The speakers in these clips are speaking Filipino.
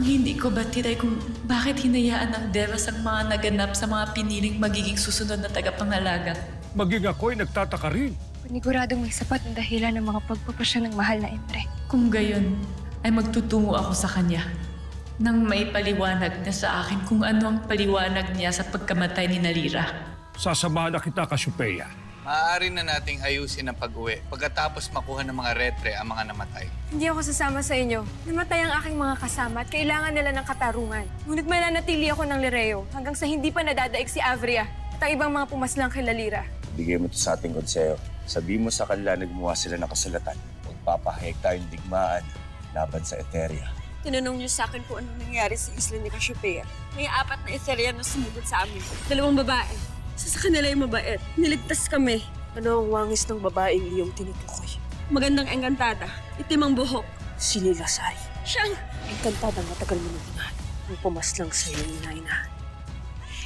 Ang hindi ko batiray kung bakit hinayaan ng Devas ang mga naganap sa mga piniling magiging susunod na tagapangalaga. Maging ako'y nagtataka rin. Paniguradong may sapat na dahilan ng mga pagpapasya ng mahal na Emre. Kung gayon, ay magtutungo ako sa kanya nang may paliwanag na sa akin kung ano ang paliwanag niya sa pagkamatay ni Nalira. Sasamahan na kita, Cassiopeia. Maaari na nating ayusin ang pag-uwi pagkatapos makuha ng mga retre ang mga namatay. Hindi ako sasama sa inyo. Namatay ang aking mga kasama at kailangan nila ng katarungan. Ngunit mananatili ako ng Lireo hanggang sa hindi pa nadadaig si Avria at ang ibang mga pumaslang kay Lalira. Bigay mo to sa ating konseyo. Sabihin mo sa kanila na gumawa sila ng kasulatan. Magpapahayag tayong digmaan laban sa Eteria. Tinanong niyo sa akin kung anong nangyari sa isla ni Cassiopeia. May 4 na Eteria na sumugod sa amin. 2 babae. Sa kanila yung mabait. Niligtas kami. Ano ang wangis ng babaeng iyong tinutukoy? Magandang engkantada. Itim ang buhok. Si Lilasari. Siyang engkantada matagal mo nang hinahan. Ang pumaslang sa iyo inainahan.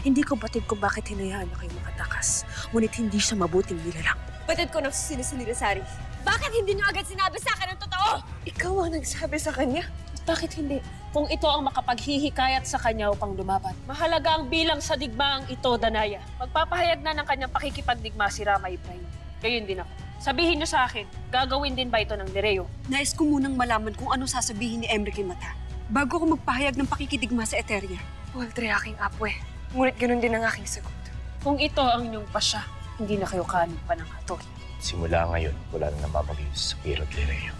Hindi ko batid kung bakit hinayaan na kayo makatakas. Ngunit hindi siya mabuting nilalang. Batid ko na si Lilasari. Bakit hindi niyo agad sinabi sa akin ang totoo? Ikaw ang nagsabi sa kanya. Bakit hindi? Kung ito ang makapaghihikayat sa kanya upang lumaban. Mahalaga ang bilang sa digmaang ito, Danaya. Magpapahayag na ng kanyang pakikipagdigma si Rama Ibrahim. Gayon din ako. Sabihin niyo sa akin, gagawin din ba ito ng Lireo? Nais ko munang malaman kung ano sasabihin ni Emre kay Mata bago ko magpahayag ng pakikidigma sa Eteria. Poldre aking apwe. Ngunit ganun din ang aking sagot. Kung ito ang inyong pasya, hindi na kayo kanin pa ng hatol. Simula ngayon, wala na namamagay sa Pirot Lireo.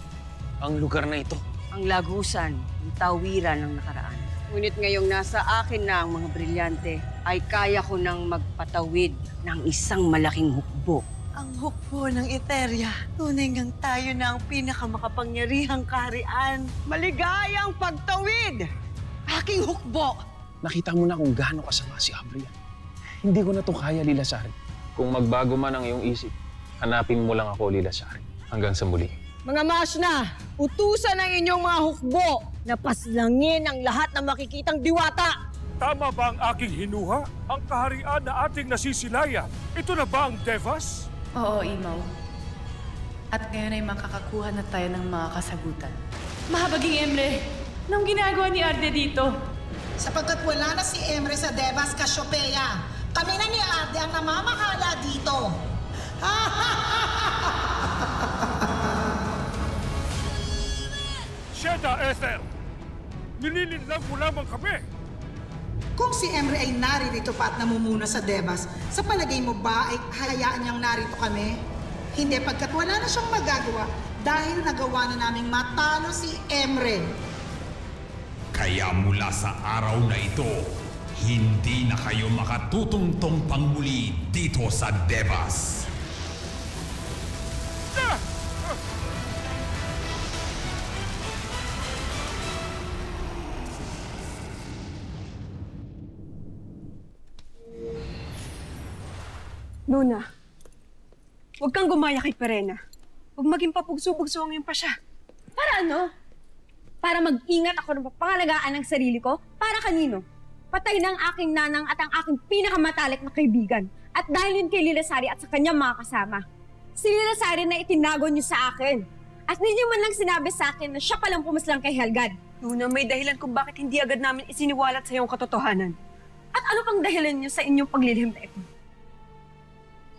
Ang lugar na ito. Ang lagusan, ang tawiran ng nakaraan. Ngunit ngayong nasa akin na ang mga brilyante, ay kaya ko nang magpatawid ng isang malaking hukbo. Ang hukbo ng Eteria, tunay ngang tayo na ang pinakamakapangyarihang kaharian. Maligayang pagtawid! Aking hukbo! Nakita mo na kung gaano kasama si Avria. Hindi ko na to kaya, Lilasari. Kung magbago man ang iyong isip, hanapin mo lang ako, Lilasari. Hanggang sa muli. Mga masna, utusan ang inyong mga hukbo na paslangin ang lahat ng makikitang diwata. Tama ba ang aking hinuha? Ang kaharian na ating nasisilayan. Ito na ba ang Devas? Oo, Imaw. At ngayon ay makakakuha na tayo ng mga kasagutan. Mahabaging Emre, anong ginagawa ni Arde dito? Sapagkat wala na si Emre sa Devas Cassiopeia, kami na ni Arde ang namamahala dito. Sheda, Ethel! Nililinlang mo lamang kami! Kung si Emre ay naririto pa at namumuna sa Devas, sa palagay mo ba ay hayaan niyang narito kami? Hindi, pagkat wala na siyang magagawa dahil nagawa na naming matalo si Emre. Kaya mula sa araw na ito, hindi na kayo makatutungtong pangmuli dito sa Devas. Luna, huwag kang gumaya kay Perena. Huwag maging papugso-bugso ang iyong pasya. Para ano? Para mag-ingat ako ng pangalagaan ng sarili ko? Para kanino? Patay na ang aking nanang at ang aking pinakamatalik na kaibigan. At dahil yun kay Lilasari at sa kanyang mga kasama. Si Lilasari na itinago niyo sa akin. At hindi niyo man lang sinabi sa akin na siya palang pumaslang kay Helgad. Luna, may dahilan kung bakit hindi agad namin isiniwalat sa iyong katotohanan. At ano pang dahilan niyo sa inyong paglilihim na ito?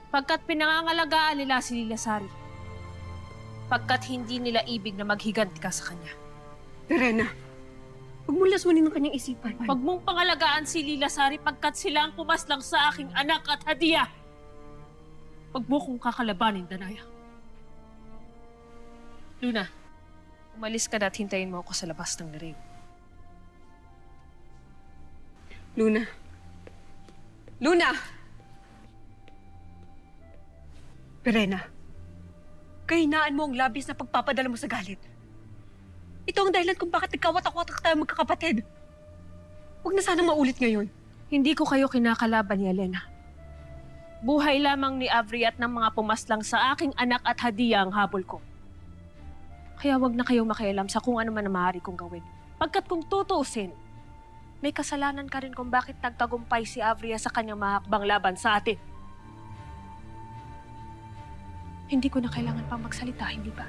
Pagkat pinangangalagaan nila si Lilasari. Pagkat hindi nila ibig na maghiganti ka sa kanya. Perena, huwag mo lasunin ang kanyang isipan. Huwag mong pangalagaan si Lilasari pagkat sila ang pumaslang sa aking anak at hadiah. Huwag mo kong kakalabanin, Danaya. Luna, umalis ka na at hintayin mo ako sa labas ng Lireo. Luna. Luna! Perena, kahinaan mo ang labis na pagpapadala mo sa galit. Ito ang dahilan kung bakit nagkawatak-watak tayo magkakapatid. Huwag na sana maulit ngayon. Hindi ko kayo kinakalaban ni Elena. Buhay lamang ni Avria at ng mga pumaslang sa aking anak at hadiah ang habol ko. Kaya wag na kayo makialam sa kung ano man ang maaari kong gawin. Pagkat kung tutuusin, may kasalanan ka rin kung bakit nagtagumpay si Avria sa kanyang mahakbang laban sa atin. Hindi ko na kailangan pang magsalita, hindi ba?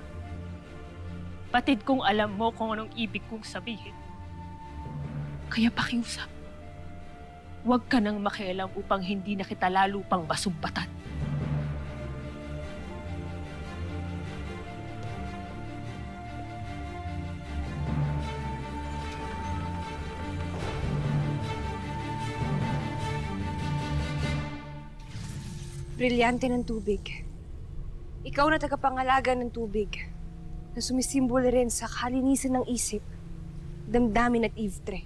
Batid kong alam mo kung anong ibig kong sabihin. Kaya pakiusap. Huwag ka nang makialam upang hindi na kita lalo pang masumbatan. Brilyante ng tubig. Ikaw na tagapangalaga ng tubig na sumisimbolo rin sa kalinisan ng isip, damdamin at iftre.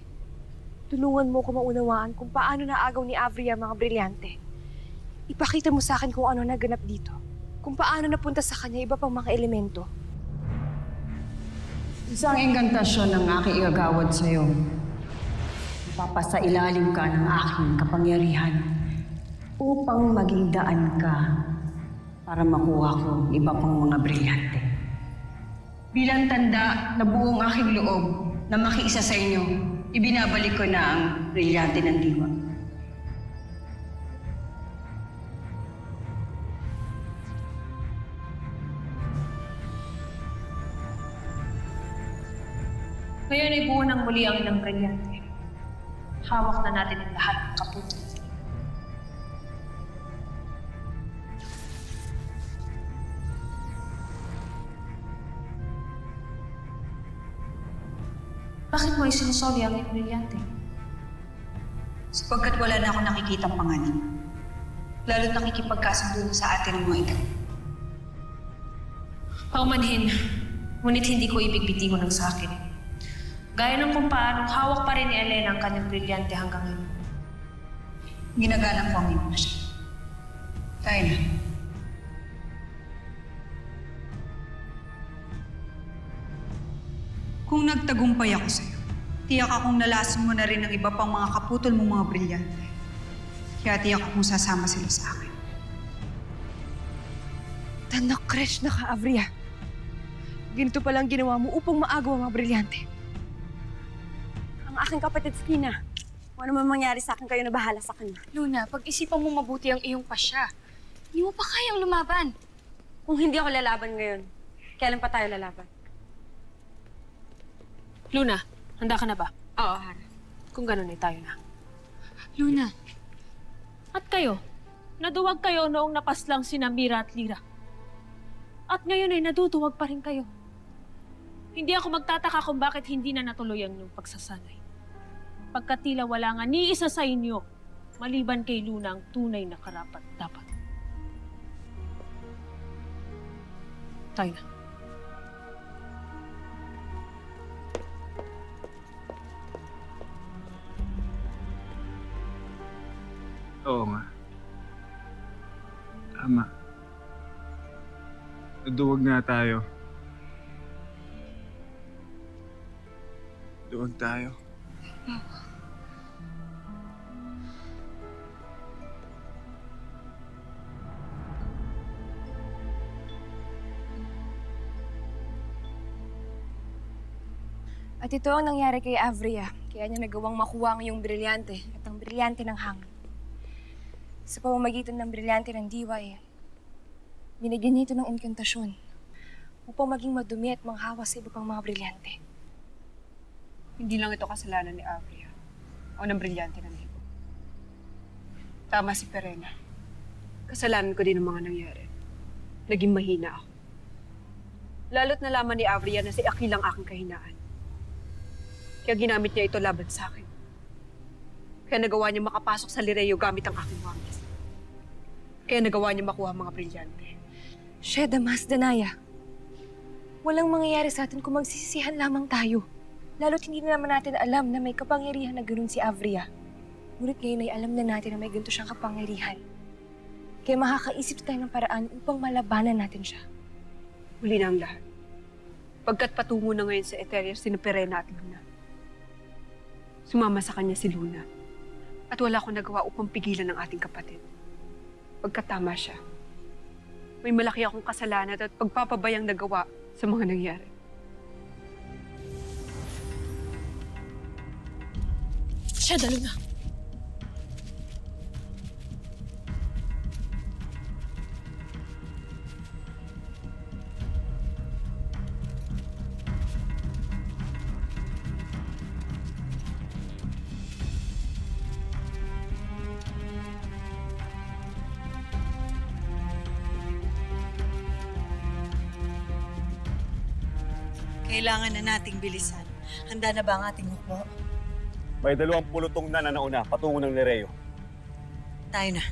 Tulungan mo ko maunawaan kung paano naagaw ni Avria mga brilyante. Ipakita mo sa akin kung ano naganap dito. Kung paano napunta sa kanya iba pang mga elemento. Isang engkantasyon ang aking igagawad sa'yo. Papasailalim ka ng aking kapangyarihan upang maging daan ka para makuha ko iba pang mga brilyante. Bilang tanda na buong aking loob na makiisa sa inyo, ibinabalik ko na ang brilyante ng diwa. Ngayon ay buo ng muli ang ilang brilyante. Hawak na natin ang lahat ng kaputo. Bakit mo isinusoli ang iyong brilyante? Sapagkat wala na ako nakikitang panganib. Lalo't nakikipagkasundo sa atin ng mga ito. Paumanhin, ngunit hindi ko ibig bitiwan ng sa akin. Gaya ng kung paanong hawak pa rin ni Elena ang kanyang brilyante hanggang ngayon. Ginagalang ko ang iyong na siya. Tayo na. Kung nagtagumpay ako sa'yo, tiyak akong nalason mo na rin ang iba pang mga kaputol mong mga brilyante. Kaya tiyak akong sasama sila sa akin. Tanak-crash na ka, Avria. Ganito palang ginawa mo upang maagaw ang mga brilyante. Ang aking kapatid si Kina. Kung ano man mangyari sa akin, kayo na bahala sa kanya. Luna, pag-isipan mo mabuti ang iyong pasya. Hindi mo pa kayang lumaban. Kung hindi ako lalaban ngayon, kailan pa tayo lalaban? Luna, handa ka na ba? Oo, Hana. Kung gano'n ay tayo na. Luna. At kayo, naduwag kayo noong napaslang sina Mira at Lyra. At ngayon ay naduduwag pa rin kayo. Hindi ako magtataka kung bakit hindi na natuloy ang inyong pagsasanay. Pagkat tila wala nga ni isa sa inyo, maliban kay Luna ang tunay na karapat-dapat. Tayo na. Oo nga. Tama. Naduwag nga tayo. Duwag tayo. At ito ang nangyari kay Avria. Kaya niya nagawang makuha ang iyong brilyante at ang brilyante ng hangin. Sa pamamagitan ng brilyante ng diwa binigyan niya ito ng engkantasyon upang maging madumi at manghawa sa iba pang mga brilyante. Hindi lang ito kasalanan ni Avria o ng brilyante ng diwa. Tama si Perena. Kasalanan ko din ang mga nangyari. Naging mahina ako. Lalo't nalaman ni Avria na si Akil ang aking kahinaan. Kaya ginamit niya ito laban sa akin. Kaya nagawa niya makapasok sa Lireo gamit ang aking wangis. Kaya nagawa niya makuha ang mga brilyante. Sheda Mas Danaya, walang mangyayari sa atin kung magsisisihan lamang tayo. Lalo't hindi na naman natin alam na may kapangyarihan na ganoon si Avria. Ngunit ngayon ay alam na natin na may ganito siyang kapangyarihan. Kaya makakaisip tayo ng paraan upang malabanan natin siya. Huli na ang lahat. Pagkat patungo na ngayon sa Etheria sina Perena at Luna. Sumama sa kanya si Luna. At wala akong nagawa upang pigilan ang ating kapatid. Pagkatama siya, may malaki akong kasalanan at pagpapabayang nagawa sa mga nangyari. Sheda, Luna. Kailangan na nating bilisan. Handa na ba ang ating hukbo? May 2 pulutong na nauna patungo ng Nereo. Tayo na.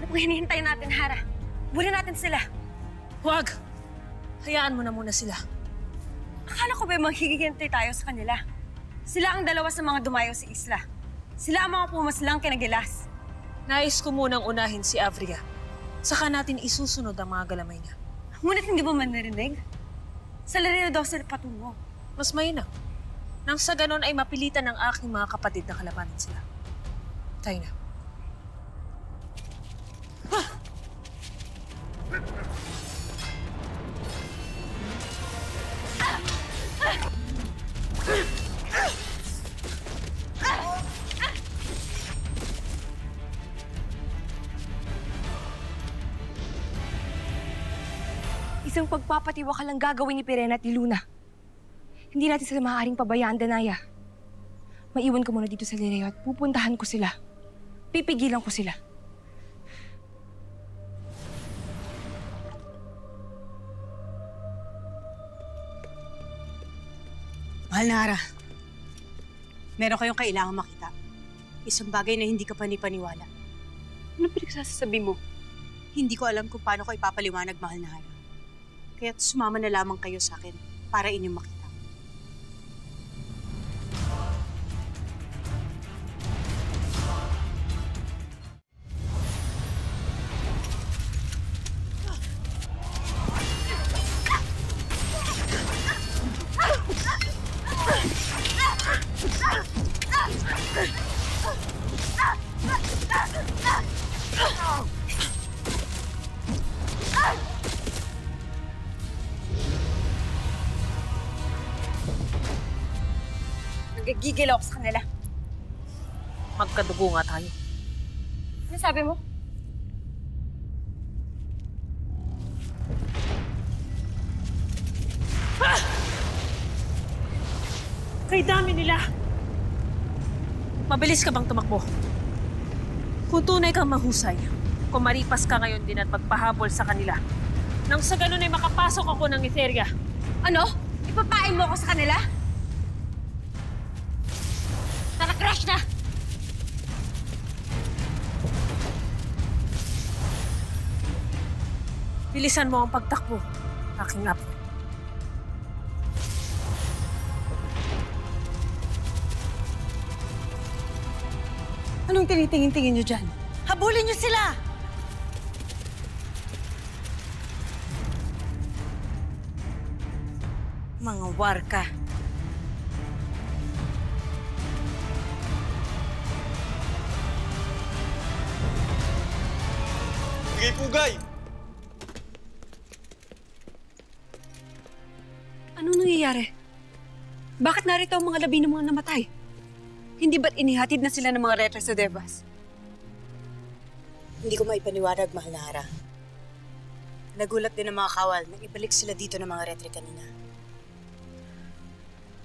Ano po hinihintay natin, Hara? Bunin natin sila. Huwag! Hayaan mo na muna sila. Akala ko ba maghihintay tayo sa kanila? Sila ang dalawa sa mga dumayo sa isla. Sila ang mga pumaslang kinagilas. Nais ko munang unahin si Avria. Saka natin isusunod ang mga galamay niya. Ngunit hindi mo man narinig? Sa Laredo daw sila patungo. Mas mainam. Nang sa ganon ay mapilitan ng aking mga kapatid na kalabanin sila. Tayo na. Isang pagpapatiwakal ang gagawin ni Pirena at ni Luna. Hindi natin sila maaaring pabayaan, Danaya. Maiwan ko muna dito sa Lireo at pupuntahan ko sila. Pipigilan ko sila. Mahal na Hara, meron kayong kailangan makita. Isang bagay na hindi ka panipaniwala. Ano pinagsasabi mo? Hindi ko alam kung paano ko ipapaliwanag, mahal na Hara. Kaya't sumama na lamang kayo sa akin para inyong makita. Nagigigil ako sa kanila. Magkadugo nga tayo. Ano sabi mo? Ah! Kay dami nila! Mabilis ka bang tumakbo? Kung tunay kang mahusay, kumaripas ka ngayon din at magpahabol sa kanila. Nang sa ganun ay makapasok ako ng Etheria. Ano? Ipapain mo ako sa kanila? Tara, crash na! Bilisan mo ang pagtakbo, aking apo. Anong tinitingin-tingin niyo dyan? Habulin niyo sila! Mga warka. Sige, Pugay! Anong nangyayari? Bakit narito ang mga labi ng mga namatay? Hindi ba't inihatid na sila ng mga retre sa Devas? Hindi ko maipaniwanag, mahal na Hara. Nagulat din ang mga kawal nang ibalik sila dito ng mga retre kanina.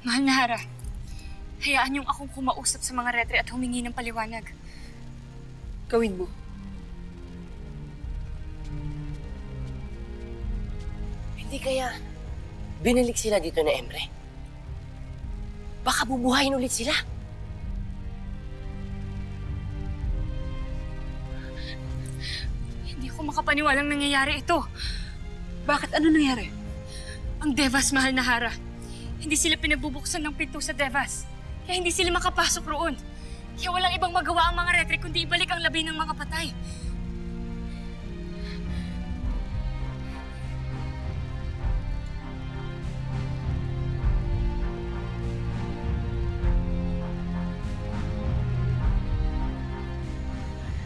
Mahal na Hara, hayaan niyong akong kumausap sa mga retre at humingi ng paliwanag. Gawin mo. Hindi kaya binalik sila dito na Emre? Baka bubuhayin ulit sila. Hindi ko makapaniwalang nangyayari ito. Bakit? Ano nangyari? Ang Devas, mahal na Hara. Hindi sila pinabubuksan ng pinto sa Devas. Kaya hindi sila makapasok roon. Kaya walang ibang magawa ang mga retre kundi ibalik ang labi ng mga patay.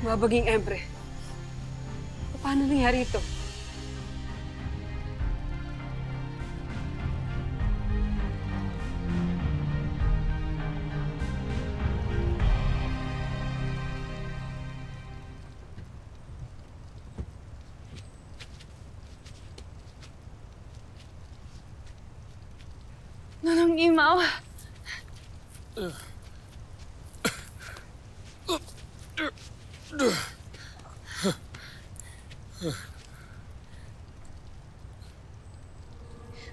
Mabaging Emre. Paano nangyari ito? Imaw.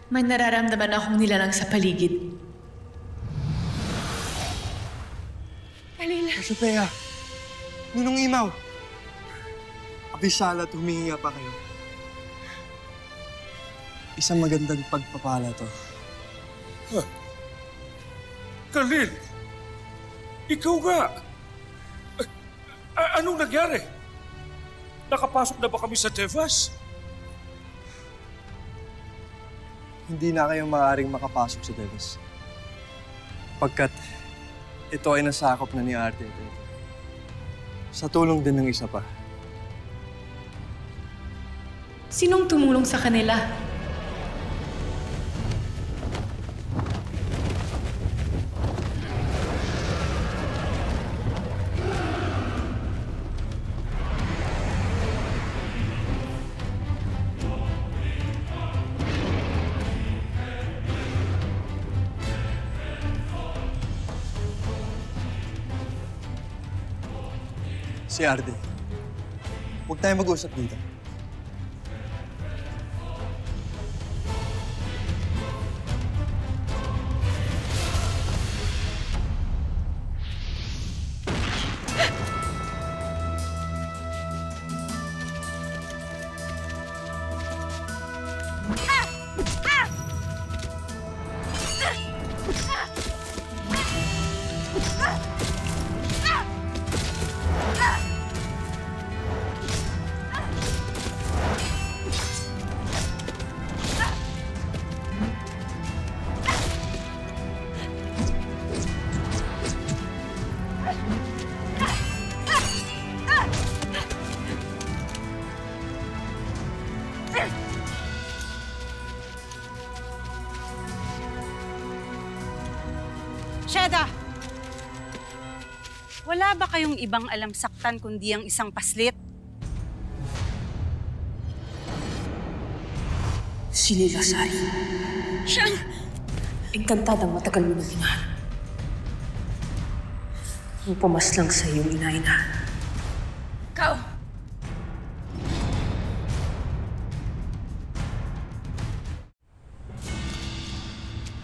May nararamdaman akong nilalang sa paligid. Kalila. Cassiopeia, Ninong Imaw. Abisala at humingi pa kayo. Isang magandang pagpapala to. Huh. Khalil! Ikaw nga! Anong nangyari? Nakapasok na ba kami sa Devas? Hindi na kayo maaaring makapasok sa Devas. Pagkat ito ay nasakop na ni Arte. Sa tulong din ng isa pa. Sinong tumulong sa kanila? Si Arde. Huwag tayo mag-usap dito. Sheda! Wala ba kayong ibang alam saktan kundi ang isang paslit? Si Lila Sari. Siya! Engkantadang matagal mo nang hinahanap. Ang pumaslang sa iyong ina-inahan. Ikaw!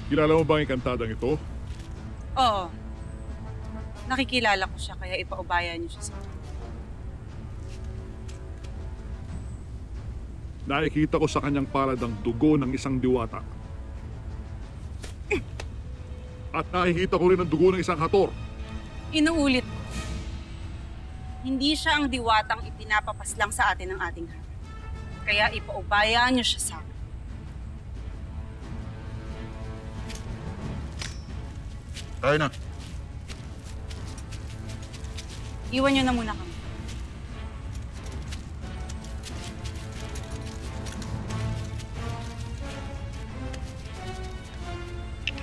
Kilala mo ba ang kantadang ito? Oo. Nakikilala ko siya kaya ipaubaya niyo siya sa akin. Nakikita ko sa kanyang palad ang dugo ng isang diwata. At nakikita ko rin ang dugo ng isang hator. Inuulit ko. Hindi siya ang diwatang ipinapapaslang sa atin ng ating hari. Kaya ipaubaya niyo siya sa akin. Tayo na. Iwan niyo na muna kami.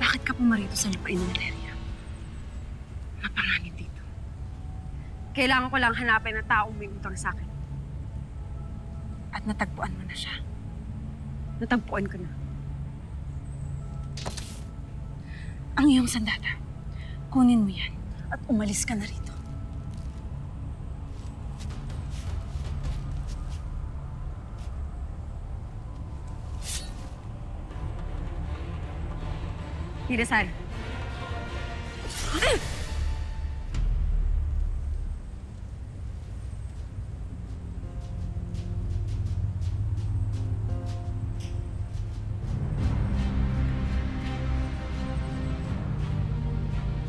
Bakit ka pumarito sa lupain ng Eteria? Napanganib dito. Kailangan ko lang hanapin ang taong may utang sa akin. At natagpuan mo na siya. Natagpuan ko na. Ang iyong sandata. Kunin mo yan at umalis ka na rito. Hirasan.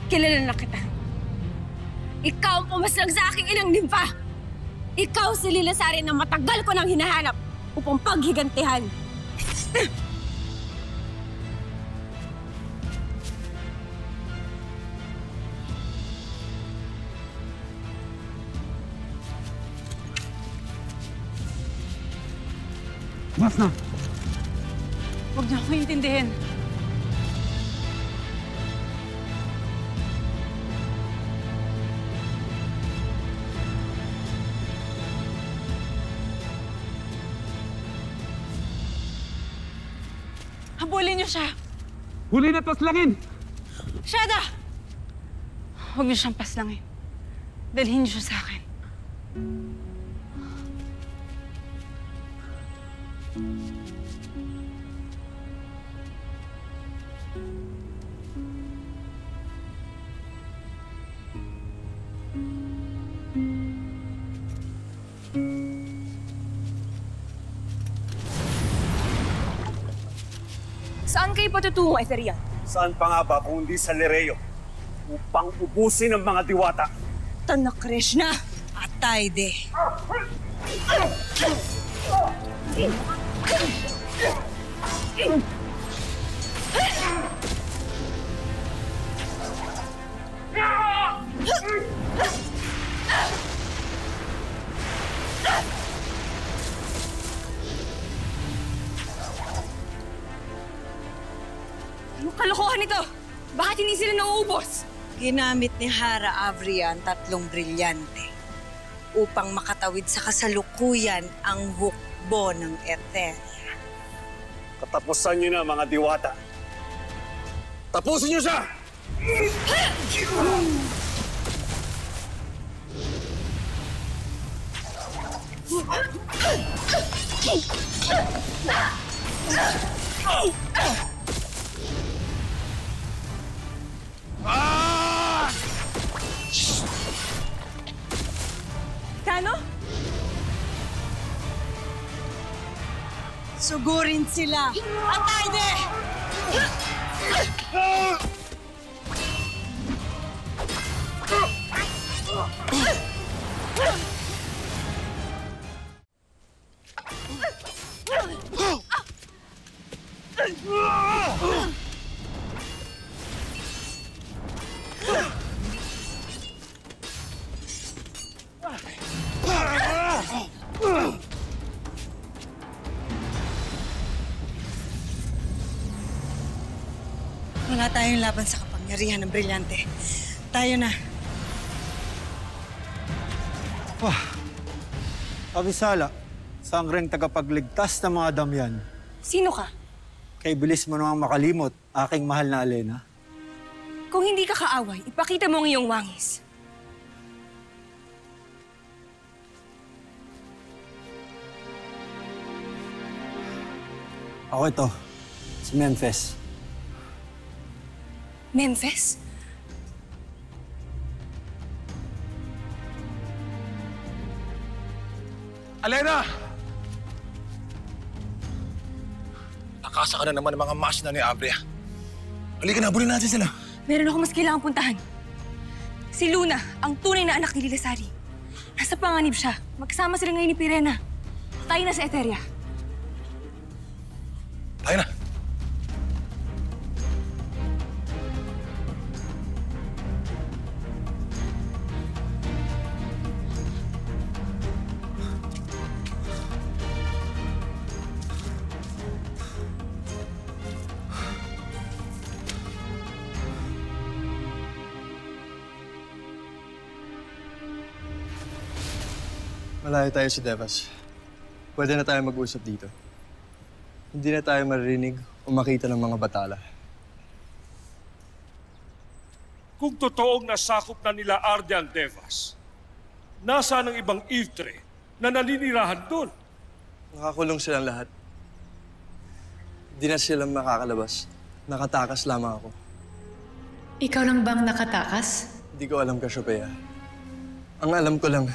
Kilala na kita. Ikaw ang pumaslang sa aking inang nimpa. Ikaw si Lila Sari na matagal ko nang hinahanap upang paghigantihan. Mas na! Huwag niyo ako intindihin. Habulin niyo siya. Huli na paslangin! Shada! Huwag niyo siyang paslangin. Dalhin niyo siya sa akin. Saan kayo patutungo, Etheria? Saan pa nga ba kung hindi sa Lereo upang ubusin ang mga diwata? Tanak Krishna! Atay de! Anong kalokohan ito? Bakit hindi sila nauubos? Ginamit ni Hara Avria ang 3 brilyante upang makatawid sa kasalukuyan ang hukbo ng Etheria. Katapusan niyo na, mga diwata. Tapusin niyo siya! Kano? Sugurin sila! Atay de! Wala tayong laban sa kapangyarihan ng brilyante. Tayo na. Wah, Abisala, sangreng tagapagligtas ng mga damyan. Sino ka? Kay bilis mo namang makalimot, aking mahal na Alena. Kung hindi ka kaaway, ipakita mo ang iyong wangis. Ako ito, si Memphis. Memphis? Alena! Nakasa ka na naman ng mga mas na ni Avria. Halika na, bulin natin sila. Meron ako mas kailangang puntahan. Si Luna, ang tunay na anak ni Lilasari. Nasa panganib siya. Magkasama sila ngayon ni Pirena. Tayo na sa Etheria. Tayo na. Malayo tayo sa Devas. Pwede na tayo mag-usap dito. Hindi na tayo maririnig o makita ng mga batala. Kung totoong nasakop na nila Arde ang Devas, nasaan ang ibang Ivtre na naninirahan doon? Nakakulong silang lahat. Hindi na sila makakalabas. Nakatakas lamang ako. Ikaw lang bang nakatakas? Hindi ko alam, Cassiopeia. Ang alam ko lang,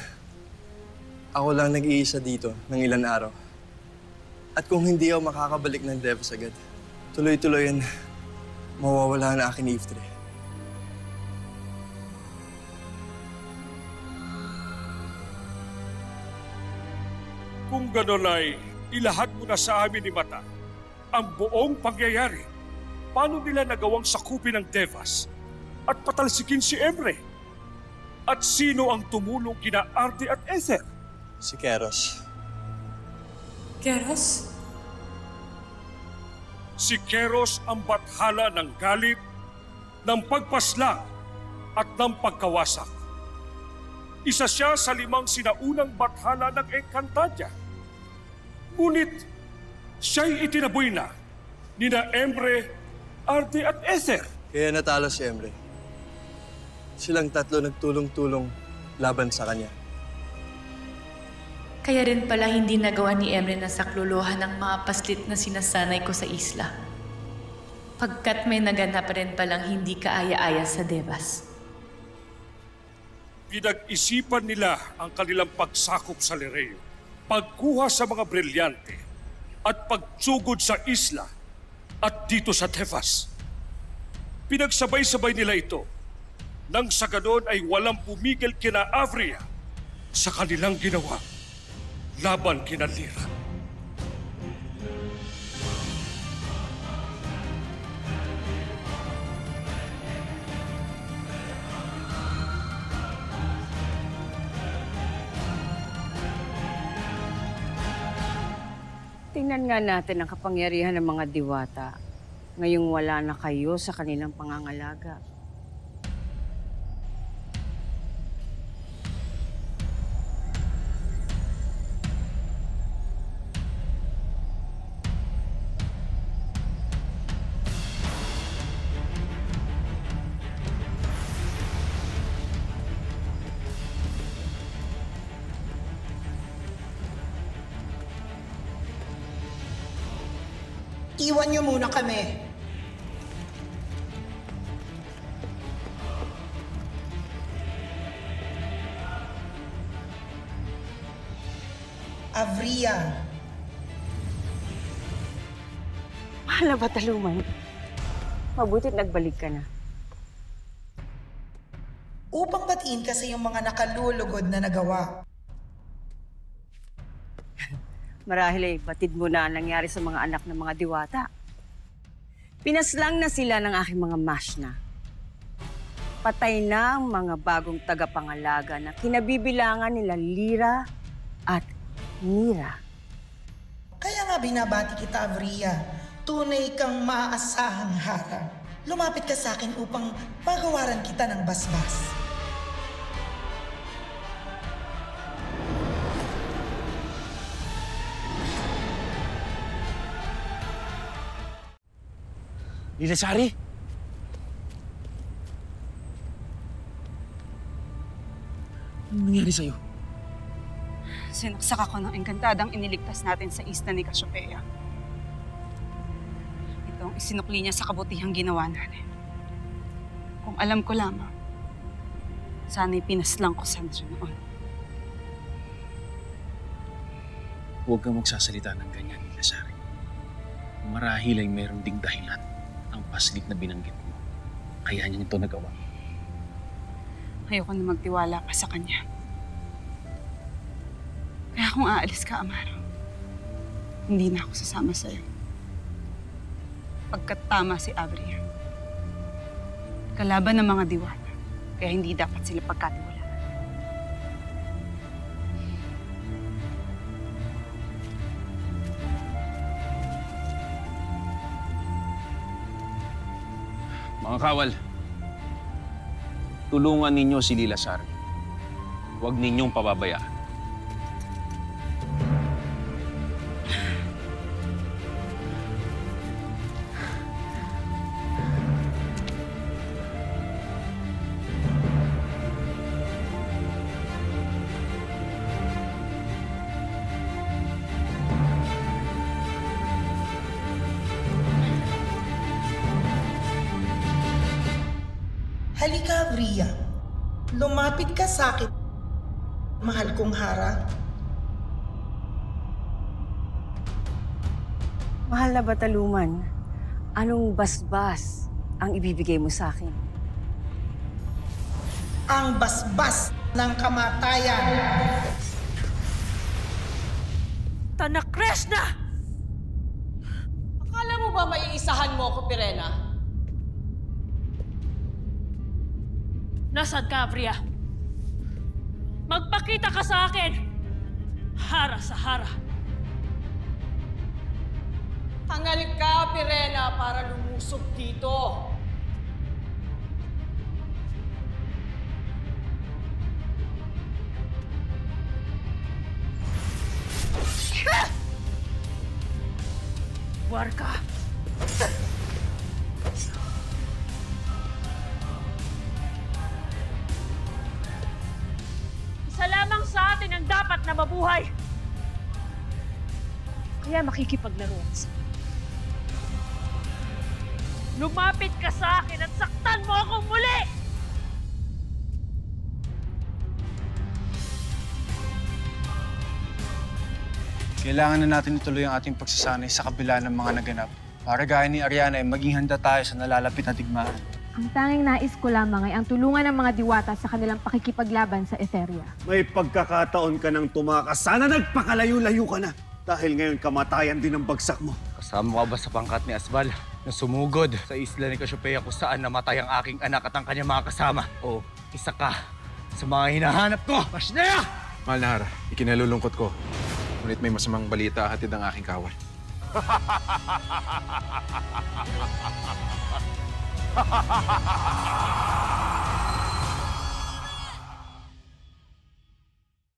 ako lang nag-iisa dito ng ilan araw. At kung hindi ako makakabalik ng Devas agad, tuloy-tuloy yan, mawawala na akin ni Ivtre. Kung gano'n ay ilahad mo na sa amin ni Mata ang buong pangyayari. Paano nila nagawang sakupin ang Devas at patalsikin si Emre? At sino ang tumulong kina Arde at Ether? Si Keros. Keros? Si Keros ang bathala ng galit, ng pagpaslang at ng pagkawasak. Isa siya sa 5 sinaunang bathala ng Encantadia. Ngunit siya'y itinaboy na nina Emre Arde at Ether. Kaya natalo si Emre. Silang tatlo nagtulong-tulong laban sa kanya. Kaya rin pala hindi nagawa ni Emre na saklolohan ng mga paslit na sinasanay ko sa isla. Pagkat may naganap rin palang hindi kaaya-aya sa Devas. Pinag-isipan nila ang kanilang pagsakop sa Lireo, pagkuha sa mga brilyante, at pagsugod sa isla at dito sa Devas. Pinagsabay-sabay nila ito nang sa ganon ay walang pumigil kina Avria sa kanilang ginawa laban kina Lyra. Tingnan nga natin ang kapangyarihan ng mga diwata ngayong wala na kayo sa kanilang pangangalaga. Iwan niyo muna kami. Avria. Mahal na Bataluman. Mabutit nagbalik ka na. Upang batiin kasi yung mga nakalulugod na nagawa. Marahil ay batid mo na ang nangyari sa mga anak ng mga diwata. Pinaslang na sila ng aking mga mashna. Patay na ang mga bagong tagapangalaga na kinabibilangan nila Lyra at Mira. Kaya nga binabati kita, Avria. Tunay kang maaasahang harang. Lumapit ka sa akin upang pagawaran kita ng basbas. Lilasari? Anong nangyari sa'yo? Sinaksak ako ng engkantadang iniligtas natin sa isla ni Cassiopeia. Ito ang isinukli niya sa kabutihang ginawa natin. Kung alam ko lamang, sana'y pinaslang ko Sandra noon. Huwag kang magsasalita ng ganyan, Lilasari. Marahil ay mayroong ding dahilan ang paslit na binanggit mo. Kaya niya ito nagawa. Ayoko na magtiwala pa sa kanya. Kaya kung aalis ka, Amaro, hindi na ako sasama sa'yo. Pagkat tama si Avria. Kalaban ng mga diwata, kaya hindi dapat sila pagkatiwalaan. Mga kawal, tulungan ninyo si Lilasari. Huwag ninyong pababayaan. Halika, Avria. Lumapit ka sa akin, mahal kong Hara. Mahal na Bataluman, anong basbas ang ibibigay mo sa akin? Ang basbas ng kamatayan. Tanak Krishna! Akala mo ba maiisahan mo ako, Pirena? Nasaan ka, Avria? Magpakita ka sa akin! Hara sa hara. Hangal ka, Pirena, para lumusob dito. Warka! akin ang dapat na mabuhay. Kaya makikipaglaro ako sa'yo. Lumapit ka sa akin at saktan mo akong muli! Kailangan na natin ituloy ang ating pagsasanay sa kabila ng mga naganap. Para gaya ni Ariana ay maging handa tayo sa nalalapit na digmaan. Ang tanging nais ko lamang ay ang tulungan ng mga diwata sa kanilang pakikipaglaban sa Etheria. May pagkakataon ka nang tumakas. Sana nagpakalayo-layo ka na. Dahil ngayon kamatayan din ang bagsak mo. Kasama ka ba sa pangkat ni Asbal na sumugod sa isla ni Cassiopeia kung saan namatay ang aking anak at ang kanyang mga kasama? O isa ka sa mga hinahanap ko? Pasnea! Mahal na Hara, ikinalulungkot ko. Ngunit may masamang balita hatid ang aking kawal.